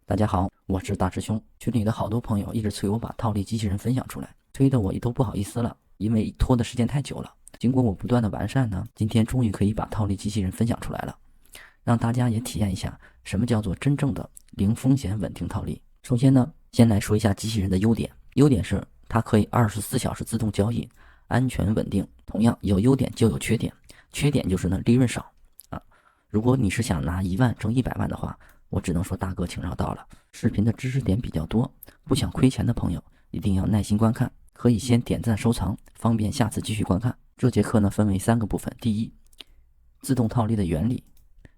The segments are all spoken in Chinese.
大家好，我是大师兄。群里的好多朋友一直催我把套利机器人分享出来，催得我都不好意思了，因为拖的时间太久了。经过我不断的完善呢，今天终于可以把套利机器人分享出来了，让大家也体验一下什么叫做真正的零风险稳定套利。首先呢，先来说一下机器人的优点。优点是它可以24小时自动交易，安全稳定。同样有优点就有缺点，缺点就是呢利润少啊。如果你是想拿1万挣100万的话，我只能说大哥请绕道了。视频的知识点比较多，不想亏钱的朋友一定要耐心观看，可以先点赞收藏，方便下次继续观看。这节课呢分为3个部分：第一，自动套利的原理；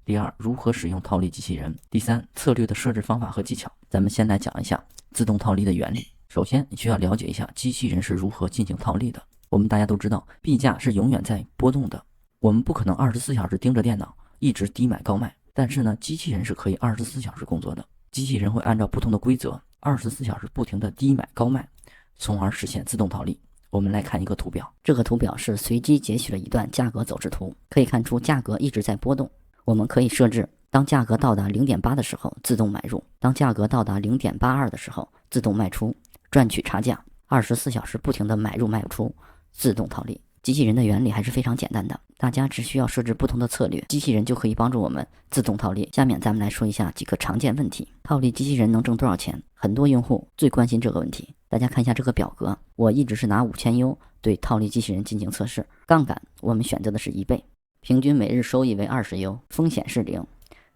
第二，如何使用套利机器人；第三，策略的设置方法和技巧。咱们先来讲一下自动套利的原理。首先，你需要了解一下机器人是如何进行套利的。我们大家都知道，币价是永远在波动的，我们不可能24小时盯着电脑一直低买高卖。但是呢，机器人是可以24小时工作的。机器人会按照不同的规则，24小时不停的低买高卖，从而实现自动套利。我们来看一个图表，这个图表是随机截取了一段价格走势图，可以看出价格一直在波动。我们可以设置，当价格到达 0.8 的时候自动买入，当价格到达 0.82 的时候自动卖出，赚取差价。24小时不停的买入卖出，自动套利。机器人的原理还是非常简单的，大家只需要设置不同的策略，机器人就可以帮助我们自动套利。下面咱们来说一下几个常见问题。套利机器人能挣多少钱？很多用户最关心这个问题。大家看一下这个表格，我一直是拿5000U 对套利机器人进行测试，杠杆我们选择的是1倍，平均每日收益为20U， 风险是0。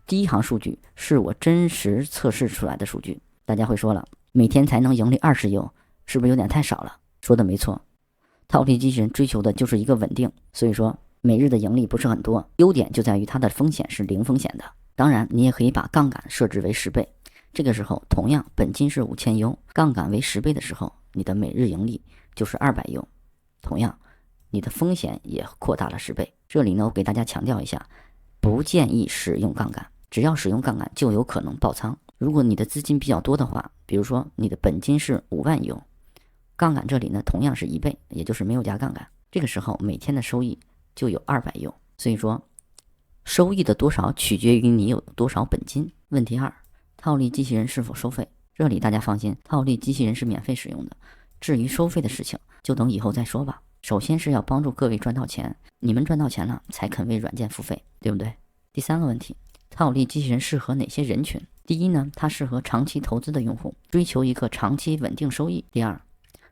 第一行数据是我真实测试出来的数据。大家会说了，每天才能盈利20U， 是不是有点太少了？说的没错，套利机器人追求的就是一个稳定，所以说每日的盈利不是很多。优点就在于它的风险是0风险的。当然你也可以把杠杆设置为10倍，这个时候同样本金是5000U， 杠杆为10倍的时候，你的每日盈利就是200U， 同样你的风险也扩大了10倍。这里呢，我给大家强调一下，不建议使用杠杆，只要使用杠杆就有可能爆仓。如果你的资金比较多的话，比如说你的本金是5万U，杠杆这里呢同样是1倍，也就是没有加杠杆，这个时候每天的收益就有200U。所以说收益的多少取决于你有多少本金。问题2，套利机器人是否收费？这里大家放心，套利机器人是免费使用的，至于收费的事情就等以后再说吧。首先是要帮助各位赚到钱，你们赚到钱了才肯为软件付费，对不对？第3个问题，套利机器人适合哪些人群？第一呢，它适合长期投资的用户，追求一个长期稳定收益。第二，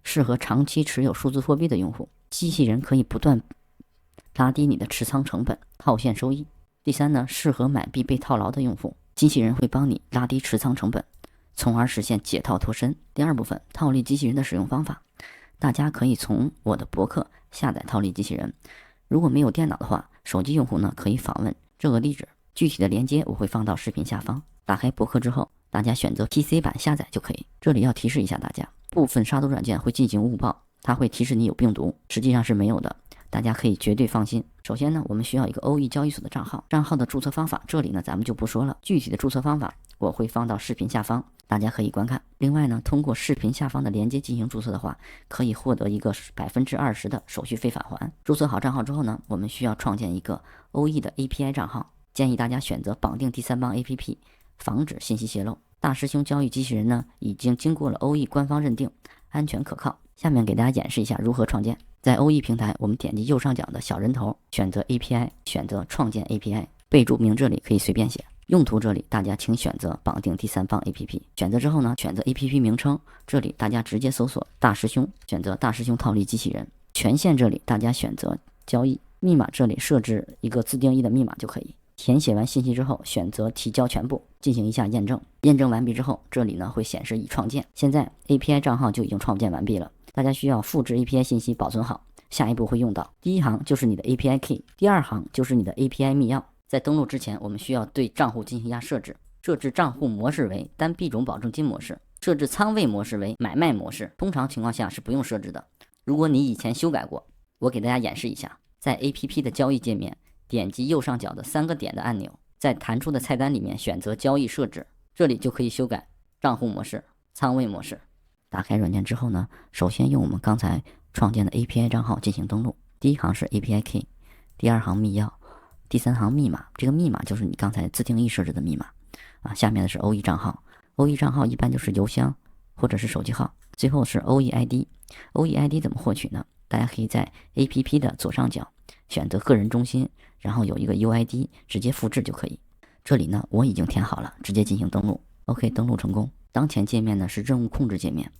适合长期持有数字货币的用户，机器人可以不断拉低你的持仓成本，套现收益。第三呢，适合买币被套牢的用户，机器人会帮你拉低持仓成本，从而实现解套脱身。第二部分，套利机器人的使用方法，大家可以从我的博客下载套利机器人。如果没有电脑的话，手机用户呢可以访问这个地址，具体的链接我会放到视频下方。打开博客之后，大家选择 PC 版下载就可以。这里要提示一下大家，部分杀毒软件会进行误报，它会提示你有病毒，实际上是没有的，大家可以绝对放心。首先呢，我们需要一个 OE 交易所的账号，账号的注册方法这里呢咱们就不说了，具体的注册方法我会放到视频下方，大家可以观看。另外呢，通过视频下方的链接进行注册的话，可以获得一个20%的手续费返还。注册好账号之后呢，我们需要创建一个 OE 的 API 账号，建议大家选择绑定第三方 APP， 防止信息泄露。大师兄交易机器人呢已经经过了 OE 官方认定，安全可靠。下面给大家演示一下如何创建。在 OE 平台，我们点击右上角的小人头，选择 API， 选择创建 API， 备注名这里可以随便写，用途这里大家请选择绑定第三方 APP。 选择之后呢，选择 APP 名称，这里大家直接搜索大师兄，选择大师兄套利机器人。权限这里大家选择交易，密码这里设置一个自定义的密码就可以。填写完信息之后，选择提交全部，进行一下验证。验证完毕之后，这里呢会显示已创建。现在 API 账号就已经创建完毕了，大家需要复制 API 信息保存好，下一步会用到。第一行就是你的 API key， 第二行就是你的 API 密钥。在登录之前，我们需要对账户进行一下设置，设置账户模式为单币种保证金模式，设置仓位模式为买卖模式。通常情况下是不用设置的，如果你以前修改过，我给大家演示一下。在 APP 的交易界面，点击右上角的3个点的按钮，在弹出的菜单里面选择交易设置，这里就可以修改账户模式、仓位模式。打开软件之后呢，首先用我们刚才创建的 API 账号进行登录。第一行是 API key， 第二行密钥，第三行密码，这个密码就是你刚才自定义设置的密码啊。下面的是 OE 账号， OE 账号一般就是邮箱或者是手机号，最后是 OEID。OEID 怎么获取呢？大家可以在 APP 的左上角选择个人中心，然后有一个 UID， 直接复制就可以。这里呢我已经填好了，直接进行登录。OK， 登录成功。当前界面呢是任务控制界面，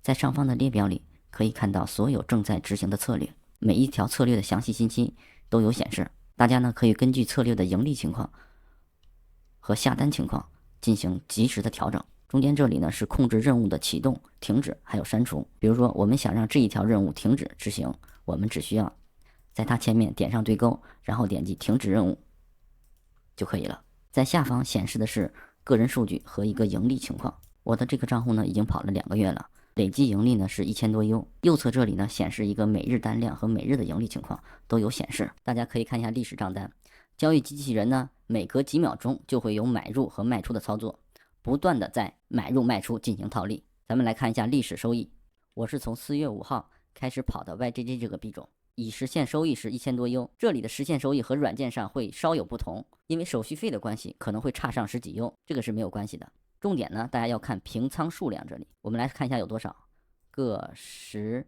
在上方的列表里可以看到所有正在执行的策略，每一条策略的详细信息都有显示。大家呢可以根据策略的盈利情况和下单情况进行及时的调整。中间这里呢是控制任务的启动、停止还有删除。比如说我们想让这一条任务停止执行，我们只需要在它前面点上对勾，然后点击停止任务就可以了。在下方显示的是个人数据和一个盈利情况。我的这个账户呢已经跑了2个月了，累计盈利呢是1000多 U。右侧这里呢显示一个每日单量和每日的盈利情况都有显示，大家可以看一下历史账单。交易机器人呢每隔几秒钟就会有买入和卖出的操作，不断的在买入卖出进行套利。咱们来看一下历史收益，我是从4月5号开始跑的 YJJ 这个币种，已实现收益是1000多 U。这里的实现收益和软件上会稍有不同，因为手续费的关系可能会差上10几 U， 这个是没有关系的。重点呢大家要看平仓数量，这里我们来看一下有多少，个10、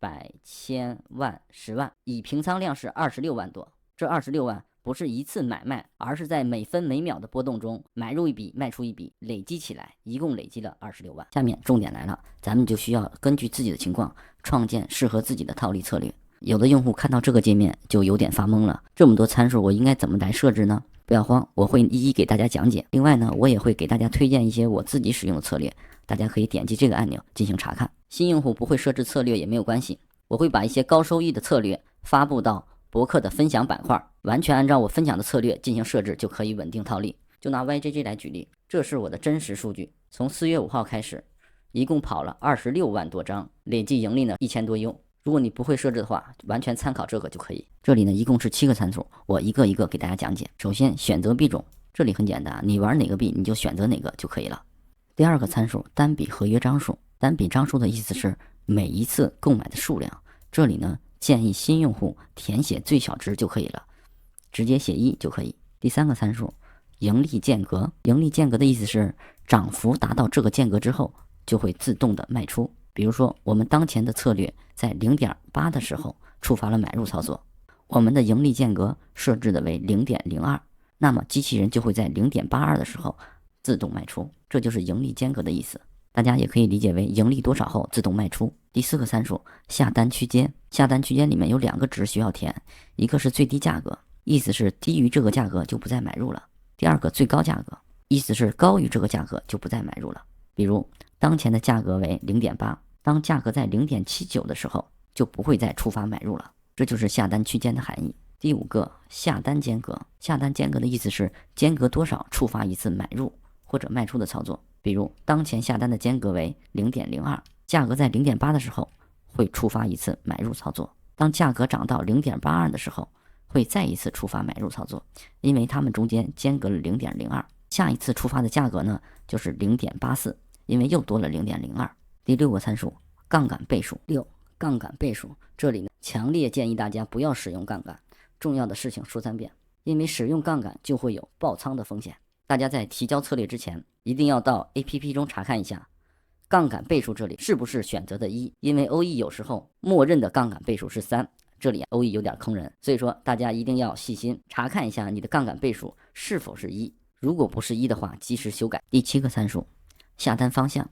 100、1000、万、10万，已平仓量是26万多。这26万不是一次买卖，而是在每分每秒的波动中买入一笔卖出一笔，累积起来一共累积了26万。下面重点来了，咱们就需要根据自己的情况创建适合自己的套利策略。有的用户看到这个界面就有点发懵了，这么多参数我应该怎么来设置呢？不要慌，我会一一给大家讲解。另外呢，我也会给大家推荐一些我自己使用的策略，大家可以点击这个按钮进行查看。新用户不会设置策略也没有关系，我会把一些高收益的策略发布到博客的分享板块，完全按照我分享的策略进行设置，就可以稳定套利。就拿 YJJ 来举例，这是我的真实数据，从4月5号开始，一共跑了26万多张，累计盈利呢1000多 U。如果你不会设置的话，完全参考这个就可以。这里呢一共是7个参数，我一个一个给大家讲解。首先选择币种，这里很简单，你玩哪个币你就选择哪个就可以了。第二个参数，单笔合约张数。单笔张数的意思是每一次购买的数量，这里呢建议新用户填写最小值就可以了，直接写1就可以。第三个参数，盈利间隔。盈利间隔的意思是涨幅达到这个间隔之后就会自动的卖出。比如说我们当前的策略在 0.8 的时候触发了买入操作，我们的盈利间隔设置的为 0.02， 那么机器人就会在 0.82 的时候自动卖出，这就是盈利间隔的意思。大家也可以理解为盈利多少后自动卖出。第4个参数，下单区间。下单区间里面有2个值需要填，一个是最低价格，意思是低于这个价格就不再买入了。第二个最高价格，意思是高于这个价格就不再买入了。比如当前的价格为 0.8， 当价格在 0.79 的时候就不会再触发买入了，这就是下单区间的含义。第5个，下单间隔。下单间隔的意思是间隔多少触发一次买入或者卖出的操作。比如当前下单的间隔为 0.02， 价格在 0.8 的时候会触发一次买入操作，当价格涨到 0.82 的时候会再一次触发买入操作，因为它们中间间隔了 0.02， 下一次触发的价格呢就是 0.84， 因为又多了 0.02。 第6个参数，杠杆倍数。6，杠杆倍数。这里呢强烈建议大家不要使用杠杆，重要的事情说3遍，因为使用杠杆就会有爆仓的风险。大家在提交策略之前一定要到 APP 中查看一下杠杆倍数这里是不是选择的1，因为 OE 有时候默认的杠杆倍数是3，这里 OE 有点坑人，所以说大家一定要细心查看一下你的杠杆倍数是否是1，如果不是1的话及时修改。第7个参数，下单方向。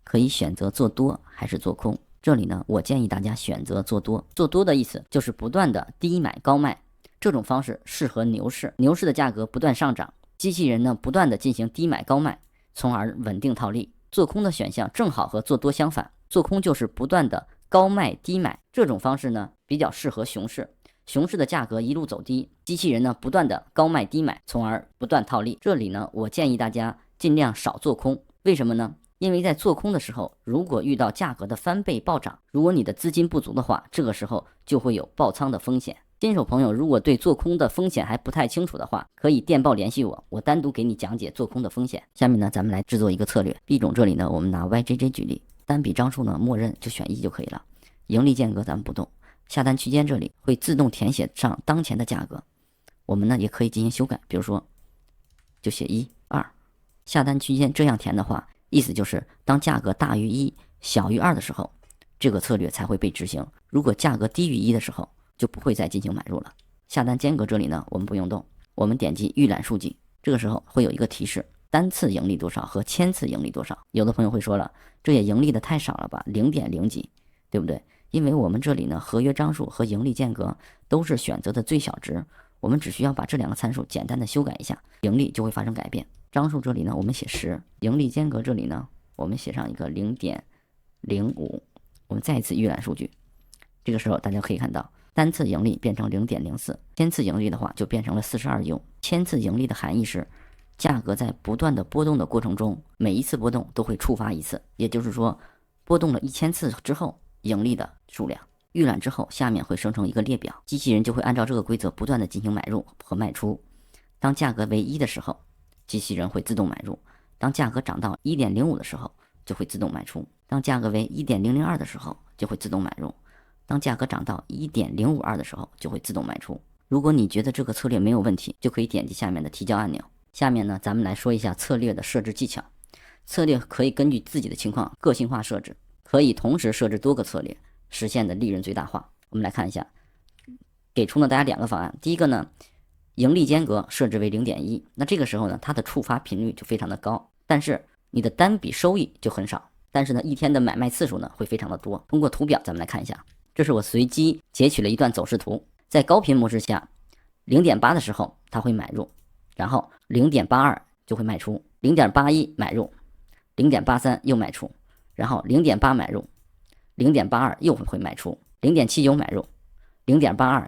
可以选择做多还是做空，这里呢我建议大家选择做多。做多的意思就是不断的低买高卖，这种方式适合牛市，牛市的价格不断上涨，机器人呢不断的进行低买高卖，从而稳定套利。做空的选项正好和做多相反，做空就是不断的高卖低买，这种方式呢比较适合熊市，熊市的价格一路走低，机器人呢不断的高卖低买，从而不断套利。这里呢我建议大家尽量少做空，为什么呢？因为在做空的时候，如果遇到价格的翻倍暴涨，如果你的资金不足的话，这个时候就会有爆仓的风险。新手朋友如果对做空的风险还不太清楚的话，可以电报联系我，我单独给你讲解做空的风险。下面呢咱们来制作一个策略。币种这里呢我们拿 YJJ 举例，单笔张数呢默认就选1就可以了，盈利间隔咱们不动，下单区间这里会自动填写上当前的价格，我们呢也可以进行修改，比如说就写1、2、下单区间这样填的话，意思就是当价格大于1小于2的时候，这个策略才会被执行。如果价格低于1的时候，就不会再进行买入了。下单间隔这里呢，我们不用动，我们点击预览数据，这个时候会有一个提示，单次盈利多少和千次盈利多少。有的朋友会说了，这也盈利的太少了吧，0.0几，对不对？因为我们这里呢，合约张数和盈利间隔都是选择的最小值，我们只需要把这两个参数简单的修改一下，盈利就会发生改变。张数这里呢，我们写10，盈利间隔这里呢，我们写上一个0.05。我们再一次预览数据，这个时候大家可以看到，单次盈利变成0.04，千次盈利的话就变成了42U。千次盈利的含义是，价格在不断的波动的过程中，每一次波动都会触发一次，也就是说，波动了1000次之后，盈利的数量。预览之后，下面会生成一个列表，机器人就会按照这个规则不断的进行买入和卖出。当价格为1的时候，机器人会自动买入；当价格涨到1.05的时候，就会自动卖出；当价格为1.002的时候，就会自动买入；当价格涨到1.052的时候，就会自动卖出。如果你觉得这个策略没有问题，就可以点击下面的提交按钮。下面呢，咱们来说一下策略的设置技巧。策略可以根据自己的情况个性化设置，可以同时设置多个策略，实现的利润最大化。我们来看一下，给出了大家2个方案。第一个呢，盈利间隔设置为0.1，那这个时候呢，它的触发频率就非常的高，但是你的单笔收益就很少，但是呢，一天的买卖次数呢会非常的多。通过图表咱们来看一下，这是我随机截取了一段走势图，在高频模式下，0.8的时候它会买入，然后0.82就会卖出，0.81买入，0.83又卖出，然后0.8买入，0.82又会卖出，0.79买入，0.82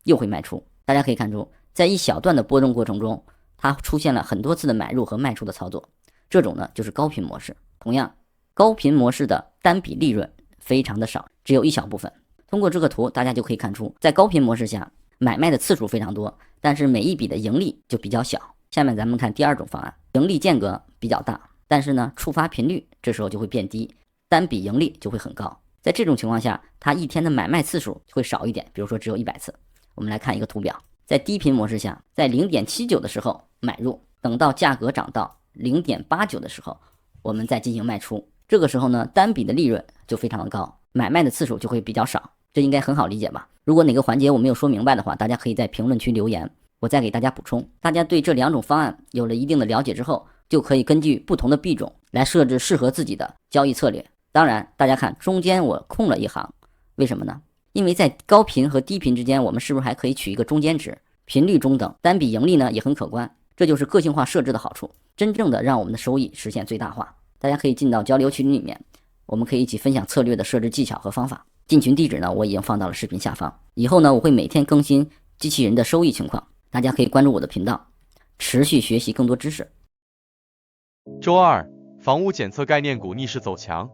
又会卖出。大家可以看出，在一小段的波动过程中，它出现了很多次的买入和卖出的操作，这种呢就是高频模式。同样，高频模式的单笔利润非常的少，只有一小部分。通过这个图，大家就可以看出，在高频模式下，买卖的次数非常多，但是每一笔的盈利就比较小。下面咱们看第2种方案，盈利间隔比较大，但是呢，触发频率这时候就会变低，单笔盈利就会很高。在这种情况下，它一天的买卖次数会少一点，比如说只有100次。我们来看一个图表，在低频模式下，在0.79的时候买入，等到价格涨到0.89的时候，我们再进行卖出。这个时候呢，单笔的利润就非常的高，买卖的次数就会比较少。这应该很好理解吧？如果哪个环节我没有说明白的话，大家可以在评论区留言，我再给大家补充。大家对这2种方案有了一定的了解之后，就可以根据不同的币种来设置适合自己的交易策略。当然，大家看中间我空了一行，为什么呢？因为在高频和低频之间，我们是不是还可以取一个中间值，频率中等，单笔盈利呢也很可观。这就是个性化设置的好处，真正的让我们的收益实现最大化。大家可以进到交流群里面，我们可以一起分享策略的设置技巧和方法。进群地址呢，我已经放到了视频下方。以后呢，我会每天更新机器人的收益情况，大家可以关注我的频道，持续学习更多知识。周二，房屋检测概念股逆势走强，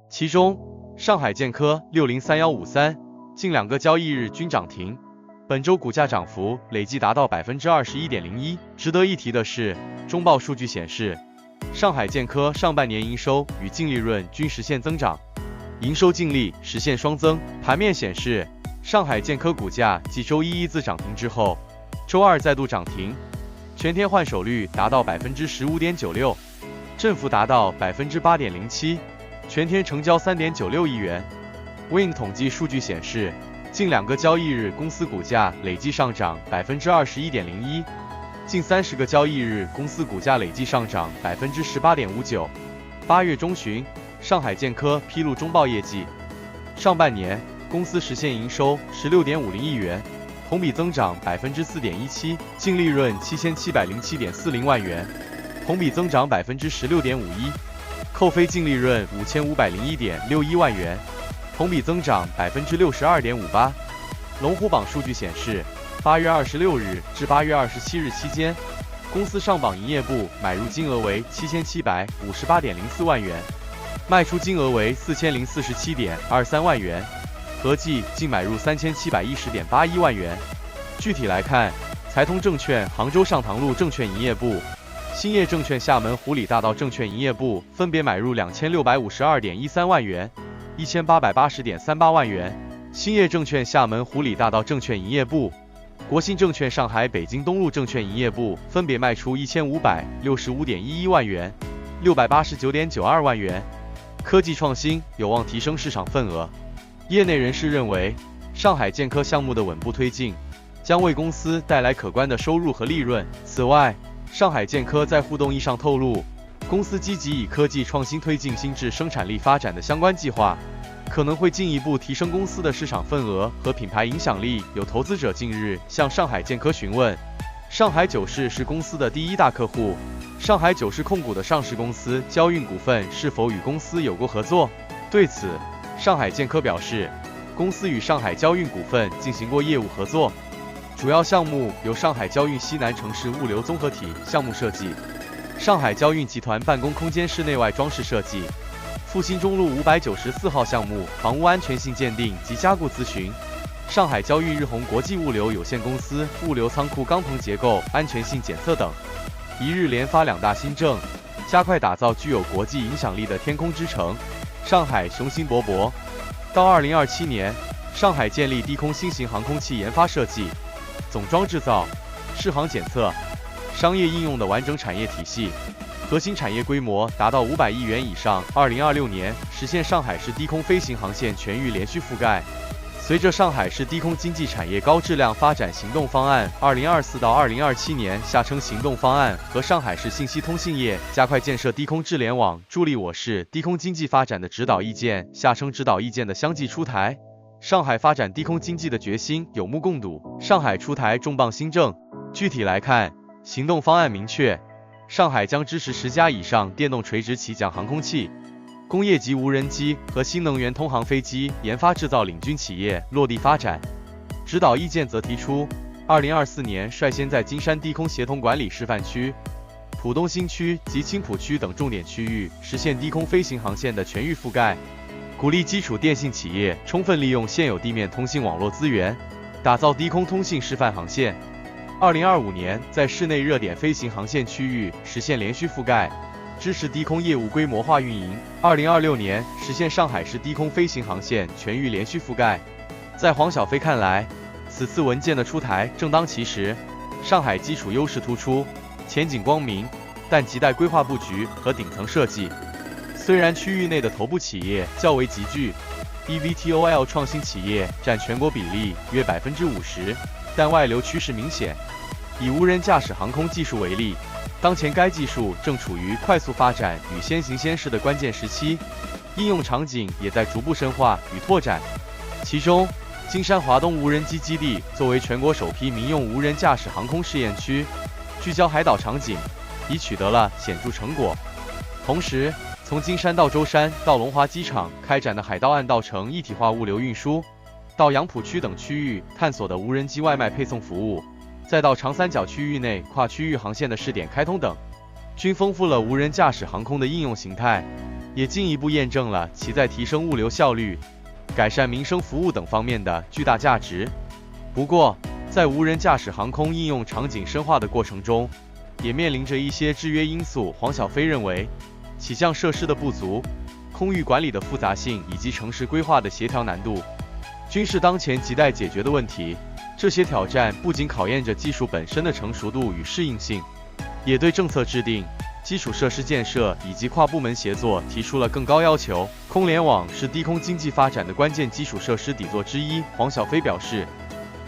其中上海建科603153近2个交易日均涨停，本周股价涨幅累计达到 21.01%。值得一提的是，中报数据显示，上海建科上半年营收与净利润均实现增长，营收净利实现双增。盘面显示，上海建科股价继周一一字涨停之后，周二再度涨停，全天换手率达到 15.96%， 振幅达到 8.07%， 全天成交 3.96 亿元。Win 统计数据显示，近2个交易日公司股价累计上涨 21.01%， 近30个交易日公司股价累计上涨 18.59%。8月中旬，上海建科披露中报业绩，上半年公司实现营收 16.50 亿元，同比增长 4.17%， 净利润 7707.40 万元，同比增长 16.51%， 扣非净利润 5501.61 万元，同比增长 62.58%。龙虎榜数据显示，8月26日至8月27日期间，公司上榜营业部买入金额为 7758.04 万元，卖出金额为 4047.23 万元，合计净买入 3710.81 万元。具体来看，财通证券杭州上塘路证券营业部、兴业证券厦门湖里大道证券营业部分别买入 2652.13 万元、1880.38 万元；兴业证券厦门湖里大道证券营业部、国信证券上海、北京东路证券营业部分别卖出1565.11万元、689.92万元。科技创新有望提升市场份额。业内人士认为，上海建科项目的稳步推进，将为公司带来可观的收入和利润。此外，上海建科在互动易上透露，公司积极以科技创新推进新质生产力发展的相关计划，可能会进一步提升公司的市场份额和品牌影响力。有投资者近日向上海建科询问，上海九世是公司的第一大客户，上海九世控股的上市公司交运股份是否与公司有过合作？对此，上海建科表示，公司与上海交运股份进行过业务合作，主要项目由上海交运西南城市物流综合体项目设计，上海交运集团办公空间室内外装饰设计，复兴中路594号项目房屋安全性鉴定及加固咨询，上海交运日鸿国际物流有限公司物流仓库钢棚结构安全性检测等。一日连发2大新政，加快打造具有国际影响力的天空之城。上海雄心勃勃，到2027年，上海建立低空新型航空器研发设计、总装制造、试航检测、商业应用的完整产业体系，核心产业规模达到500亿元以上。2026年实现上海市低空飞行航线全域连续覆盖。随着上海市低空经济产业高质量发展行动方案2024到2027年下称行动方案和上海市信息通信业加快建设低空智联网，助力我市低空经济发展的指导意见下称指导意见的相继出台，上海发展低空经济的决心有目共睹。上海出台重磅新政，具体来看，行动方案明确，上海将支持10家以上电动垂直起降航空器、工业级无人机和新能源通航飞机研发制造领军企业落地发展。指导意见则提出，2024年率先在金山低空协同管理示范区、浦东新区及青浦区等重点区域实现低空飞行航线的全域覆盖，鼓励基础电信企业充分利用现有地面通信网络资源，打造低空通信示范航线。2025年在室内热点飞行航线区域实现连续覆盖，支持低空业务规模化运营。2026年实现上海市低空飞行航线全域连续覆盖。在黄小飞看来，此次文件的出台正当其时，上海基础优势突出，前景光明，但亟待规划布局和顶层设计。虽然区域内的头部企业较为集聚， eVTOL 创新企业占全国比例约50%，但外流趋势明显。以无人驾驶航空技术为例，当前该技术正处于快速发展与先行先试的关键时期，应用场景也在逐步深化与拓展。其中，金山华东无人机基地作为全国首批民用无人驾驶航空试验区，聚焦海岛场景，已取得了显著成果。同时，从金山到舟山到龙华机场开展的海盗岸道城一体化物流运输，到杨浦区等区域探索的无人机外卖配送服务，再到长三角区域内跨区域航线的试点开通等，均丰富了无人驾驶航空的应用形态，也进一步验证了其在提升物流效率、改善民生服务等方面的巨大价值。不过，在无人驾驶航空应用场景深化的过程中，也面临着一些制约因素。黄小飞认为，起降设施的不足、空域管理的复杂性以及城市规划的协调难度，均是当前亟待解决的问题。这些挑战不仅考验着技术本身的成熟度与适应性，也对政策制定、基础设施建设以及跨部门协作提出了更高要求。空联网是低空经济发展的关键基础设施底座之一。黄小飞表示，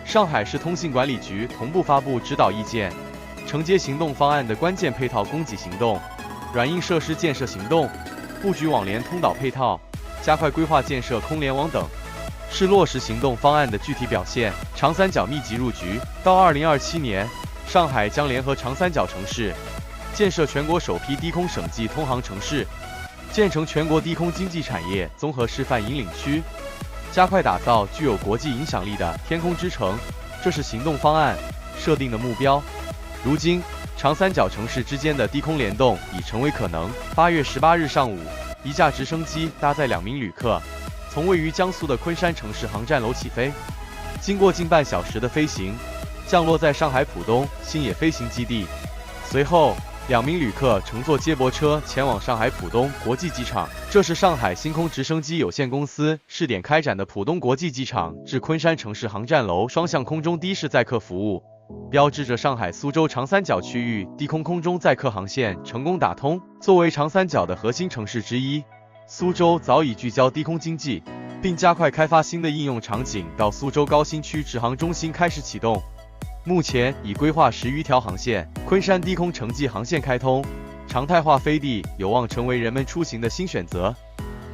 上海市通信管理局同步发布指导意见，承接行动方案的关键配套供给行动、软硬设施建设行动、布局网联通导配套、加快规划建设空联网等，是落实行动方案的具体表现。长三角密集入局，到2027年，上海将联合长三角城市，建设全国首批低空省际通航城市，建成全国低空经济产业综合示范引领区，加快打造具有国际影响力的天空之城，这是行动方案设定的目标。如今，长三角城市之间的低空联动已成为可能。8月18日上午，一架直升机搭载2名旅客，从位于江苏的昆山城市航站楼起飞，经过近半小时的飞行，降落在上海浦东星野飞行基地。随后， 2名旅客乘坐接驳车前往上海浦东国际机场。这是上海星空直升机有限公司试点开展的浦东国际机场至昆山城市航站楼双向空中的士载客服务，标志着上海苏州长三角区域低空空中载客航线成功打通。作为长三角的核心城市之一，苏州早已聚焦低空经济，并加快开发新的应用场景。到苏州高新区直航中心开始启动，目前已规划10余条航线。昆山低空城际航线开通，常态化飞地有望成为人们出行的新选择。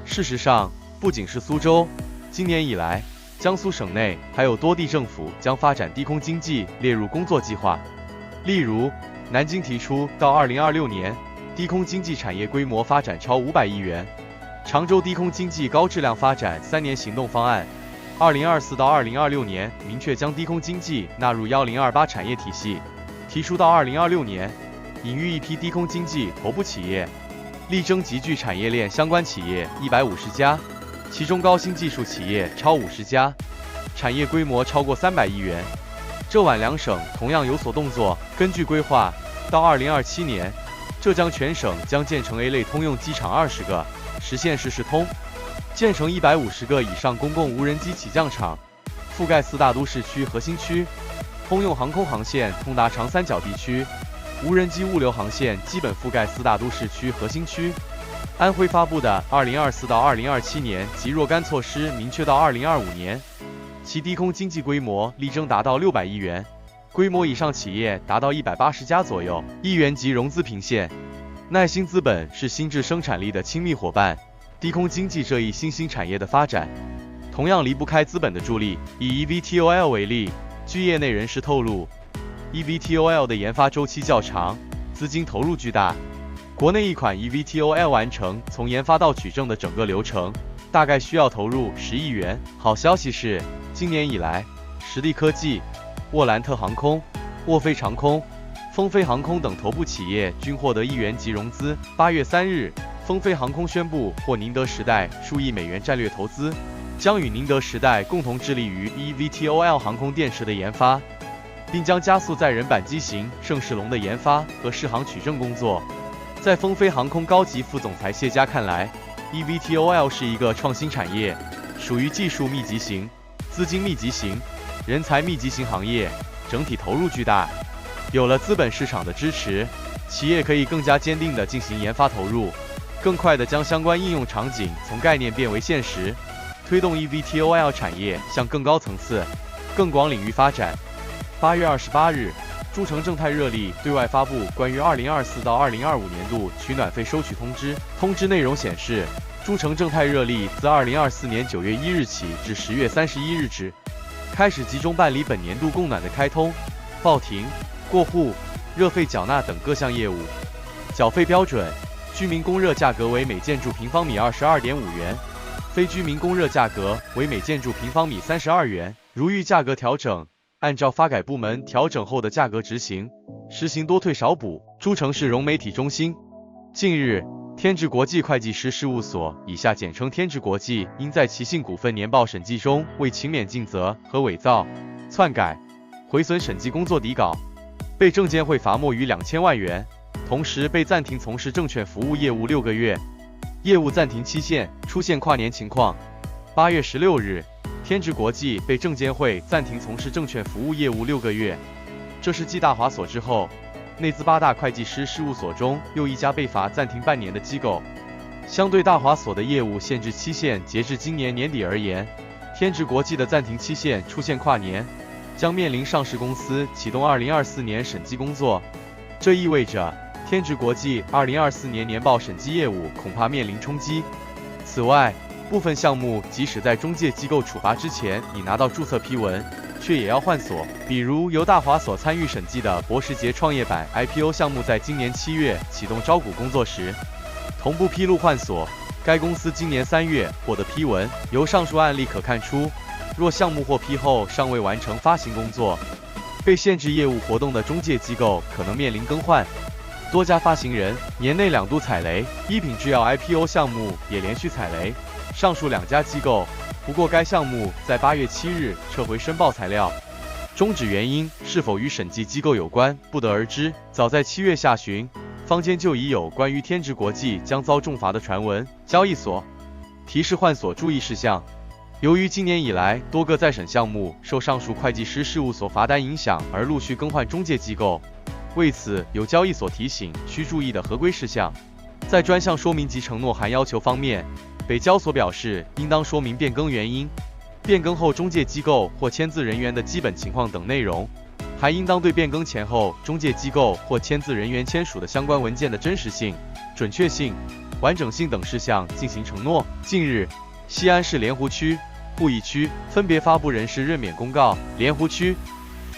事实上，不仅是苏州，今年以来，江苏省内还有多地政府将发展低空经济列入工作计划。例如，南京提出到2026年，低空经济产业规模发展超500亿元。常州低空经济高质量发展3年行动方案，2024到2026年明确将低空经济纳入1028产业体系，提出到2026年引育一批低空经济头部企业，力争集聚产业链相关企业150家，其中高新技术企业超50家，产业规模超过300亿元。浙皖两省同样有所动作。根据规划，到2027年，浙江全省将建成 A 类通用机场20个，实现实时通，建成150个以上公共无人机起降场，覆盖4大都市区核心区，通用航空航线通达长三角地区，无人机物流航线基本覆盖4大都市区核心区。安徽发布的2024到2027年及若干措施明确到2025年，其低空经济规模力争达到600亿元，规模以上企业达到180家左右。亿元级融资频现。耐心资本是新质生产力的亲密伙伴，低空经济这一新兴产业的发展，同样离不开资本的助力。以 eVTOL 为例，据业内人士透露， eVTOL 的研发周期较长，资金投入巨大。国内一款 eVTOL 完成从研发到取证的整个流程，大概需要投入10亿元。好消息是，今年以来，实力科技、沃兰特航空、沃飞长空、风飞航空等头部企业均获得亿元级融资。8月3日，风飞航空宣布获宁德时代数亿美元战略投资，将与宁德时代共同致力于 eVTOL 航空电池的研发，并将加速载人版机型盛世龙的研发和试航取证工作。在风飞航空高级副总裁谢佳看来， eVTOL 是一个创新产业，属于技术密集型、资金密集型、人才密集型行业，整体投入巨大。有了资本市场的支持，企业可以更加坚定地进行研发投入，更快地将相关应用场景从概念变为现实，推动 eVTOL 产业向更高层次、更广领域发展。8月28日，诸城正泰热力对外发布关于2024到2025年度取暖费收取通知。通知内容显示，诸城正泰热力自2024年9月1日起至10月31日止，开始集中办理本年度供暖的开通、报停、过户、热费缴纳等各项业务。缴费标准：居民供热价格为每建筑平方米22.5元，非居民供热价格为每建筑平方米32元。如遇价格调整，按照发改部门调整后的价格执行，实行多退少补。诸城市融媒体中心。近日，天智国际会计师事务所（以下简称天智国际）因在其信股份年报审计中为勤免尽责和伪造、篡改、毁损审计工作底稿，被证监会罚没逾2000万元，同时被暂停从事证券服务业务6个月，业务暂停期限出现跨年情况。8月16日，天智国际被证监会暂停从事证券服务业务6个月，这是继大华所之后，内资8大会计师事务所中又一家被罚暂停半年的机构。相对大华所的业务限制期限截至今年年底而言，天智国际的暂停期限出现跨年，将面临上市公司启动2024年审计工作。这意味着天智国际2024年年报审计业务恐怕面临冲击。此外，部分项目即使在中介机构处罚之前已拿到注册批文，却也要换锁。比如由大华所参与审计的博时捷创业板 IPO 项目，在今年7月启动招股工作时，同步披露换锁。该公司今年3月获得批文。由上述案例可看出，若项目获批后尚未完成发行工作，被限制业务活动的中介机构可能面临更换。多家发行人年内2度踩雷，一品制药 IPO 项目也连续踩雷。上述2家机构，不过该项目在8月7日撤回申报材料，终止原因是否与审计机构有关，不得而知。早在7月下旬，坊间就已有关于天职国际将遭重罚的传闻。交易所提示换所注意事项：由于今年以来多个在审项目受上述会计师事务所罚单影响而陆续更换中介机构，为此有交易所提醒需注意的合规事项。在专项说明及承诺函要求方面，北交所表示应当说明变更原因、变更后中介机构或签字人员的基本情况等内容，还应当对变更前后中介机构或签字人员签署的相关文件的真实性、准确性、完整性等事项进行承诺。近日，西安市莲湖区、鄠邑区分别发布人事任免公告。莲湖区：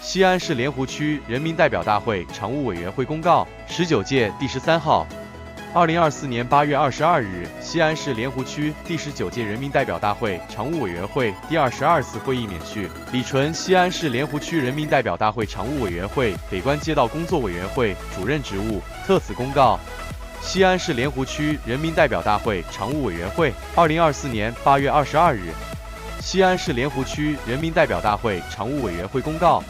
西安市莲湖区人民代表大会常务委员会公告19届第13号，2024年8月22日，西安市莲湖区第19届人民代表大会常务委员会第22次会议免去李纯西安市莲湖区人民代表大会常务委员会北关街道工作委员会主任职务。特此公告。西安市莲湖区人民代表大会常务委员会2024年8月22日，西安市莲湖区人民代表大会常务委员会公告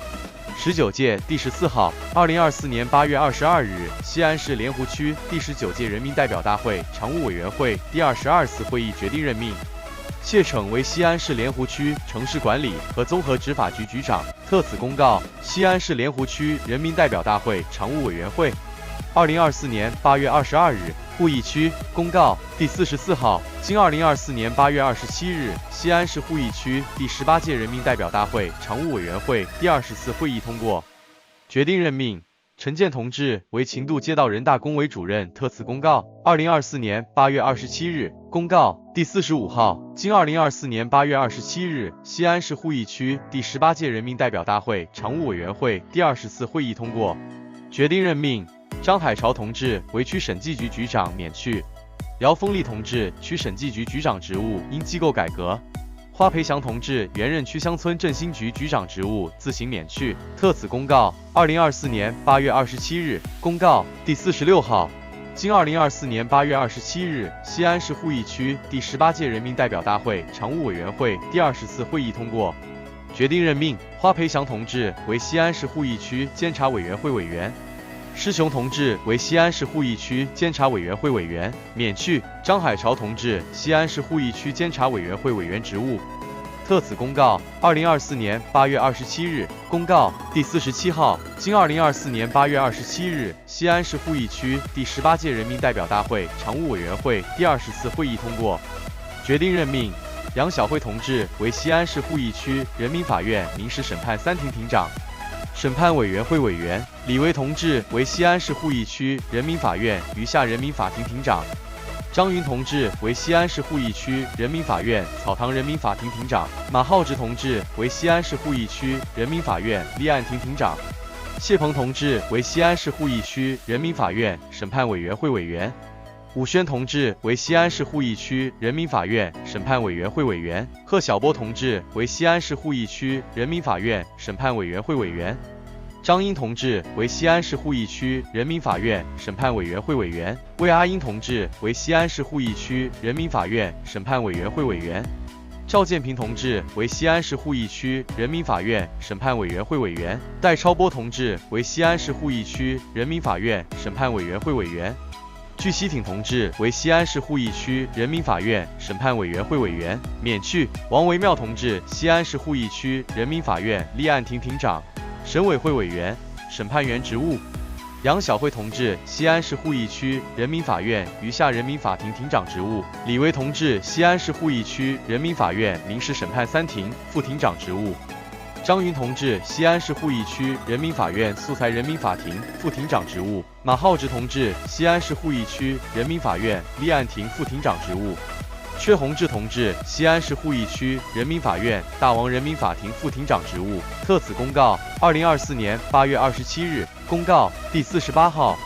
19届第14号，2024年8月22日，西安市莲湖区第19届人民代表大会常务委员会第22次会议决定任命谢骋为西安市莲湖区城市管理和综合执法局局长。特此公告。西安市莲湖区人民代表大会常务委员会2024年8月22日，鄠邑区公告第44号，经2024年8月27日，西安市鄠邑区第18届人民代表大会常务委员会第20次会议通过决定任命陈建同志为秦渡街道人大工委主任。特此公告。2024年8月27日，公告第45号，经2024年8月27日，西安市鄠邑区第18届人民代表大会常务委员会第20次会议通过决定任命张海潮同志为区审计局局长免去姚峰利同志区审计局局长职务因机构改革，花培祥同志原任区乡村振兴局局长职务自行免去。特此公告。2024年8月27日，公告第46号，经2024年8月27日，西安市鄠邑区第18届人民代表大会常务委员会第20次会议通过决定任命花培祥同志为西安市鄠邑区监察委员会委员，施雄同志为西安市鄠邑区监察委员会委员，免去张海潮同志西安市鄠邑区监察委员会委员职务。特此公告。2024年8月27日，公告第47号，经2024年8月27日，西安市鄠邑区第18届人民代表大会常务委员会第20次会议通过决定任命杨晓慧同志为西安市鄠邑区人民法院民事审判3庭庭长、审判委员会委员，李维同志为西安市鄠邑区人民法院余下人民法庭庭长，张云同志为西安市鄠邑区人民法院草堂人民法庭庭长，马浩直同志为西安市鄠邑区人民法院立案庭庭长，谢鹏同志为西安市鄠邑区人民法院审判委员会委员，武轩同志为西安市鄠邑区人民法院审判委员会委员，贺晓波同志为西安市鄠邑区人民法院审判委员会委员，张英同志为西安市鄠邑区人民法院审判委员会委员，魏阿英同志为西安市鄠邑区人民法院审判委员会委员，赵建平同志为西安市鄠邑区人民法院审判委员会委员，戴超波同志为西安市鄠邑区人民法院审判委员会委员，具希挺同志为西安市鄠邑区人民法院审判委员会委员，免去王维妙同志西安市鄠邑区人民法院立案庭庭长、审委会委员、审判员职务，杨晓慧同志西安市鄠邑区人民法院余下人民法庭庭长职务，李维同志西安市鄠邑区人民法院民事审判3庭副庭长职务，张云同志西安市鄠邑区人民法院素材人民法庭副庭长职务，马浩直同志西安市鄠邑区人民法院立案庭副庭长职务，阙宏志同志西安市鄠邑区人民法院大王人民法庭副庭长职务。特此公告。2024年8月27日，公告第48号，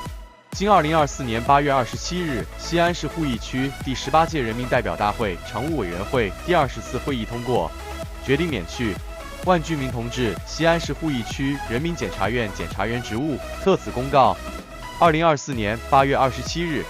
经2024年8月27日，西安市鄠邑区第18届人民代表大会常务委员会第20次会议通过决定免去万居民同志西安市鄠邑区人民检察院检察员职务。特此公告。2024年8月27日，